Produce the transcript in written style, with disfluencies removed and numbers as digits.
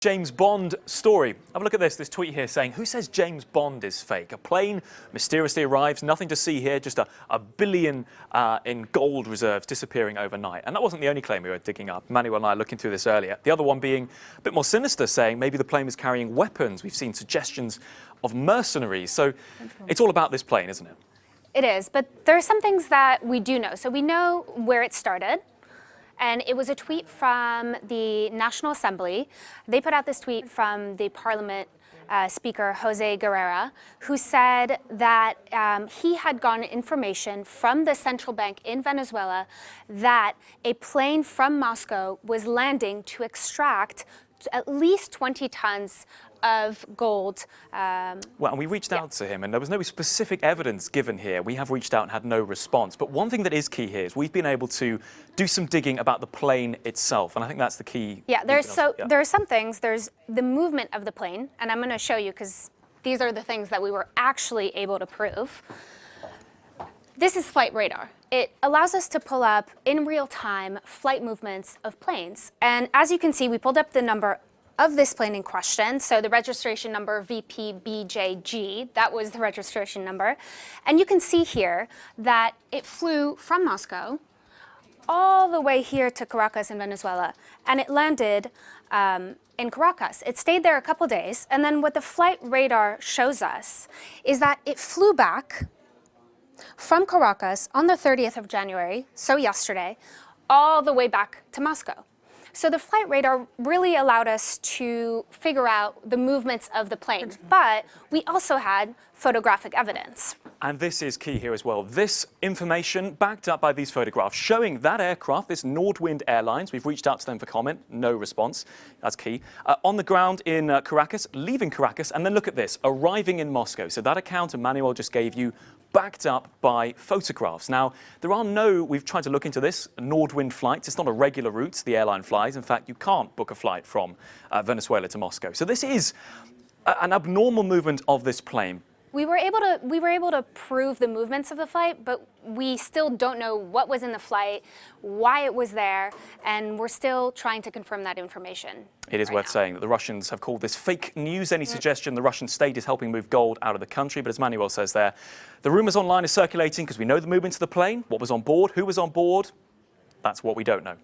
James Bond story. Have a look at this tweet here saying, who says James Bond is fake? A plane mysteriously arrives, nothing to see here, just a billion in gold reserves disappearing overnight. And that wasn't the only claim we were digging up. Emmanuelle and I looking through this earlier. The other one being a bit more sinister, saying maybe the plane was carrying weapons. We've seen suggestions of mercenaries. So it's all about this plane, isn't it? It is, but there are some things that we do know. So we know where it started. And it was a tweet from the National Assembly. They put out this tweet from the Parliament Speaker, Jose Guerrera, who said that he had gotten information from the central bank in Venezuela that a plane from Moscow was landing to extract at least 20 tons of gold. Well, and we reached out to him, and there was no specific evidence given here. We have reached out and had no response. But one thing that is key here is we've been able to do some digging about the plane itself, and I think that's the key. Yeah, there are some things. There's the movement of the plane, and I'm going to show you because these are the things that we were actually able to prove. This is flight radar. It allows us to pull up in real time flight movements of planes. And as you can see, we pulled up the number of this plane in question. So the registration number VPBJG, that was the registration number. And you can see here that it flew from Moscow all the way here to Caracas in Venezuela. And it landed in Caracas. It stayed there a couple days. And then what the flight radar shows us is that it flew back from Caracas on the 30th of January, so yesterday, all the way back to Moscow. So the flight radar really allowed us to figure out the movements of the plane, but we also had photographic evidence. And this is key here as well. This information backed up by these photographs showing that aircraft, this Nordwind Airlines, we've reached out to them for comment, no response, that's key, on the ground in Caracas, leaving Caracas, and then look at this, arriving in Moscow. So that account Emmanuelle just gave you, backed up by photographs. Now, there are no, we've tried to look into this, Nordwind flights. It's not a regular route the airline flies. In fact, you can't book a flight from Venezuela to Moscow. So this is an abnormal movement of this plane. We were able to prove the movements of the flight, but we still don't know what was in the flight, why it was there, and we're still trying to confirm that information. It is worth saying that the Russians have called this fake news. Any suggestion the Russian state is helping move gold out of the country, but as Emmanuelle says there, the rumours online are circulating because we know the movements of the plane, what was on board, who was on board. That's what we don't know.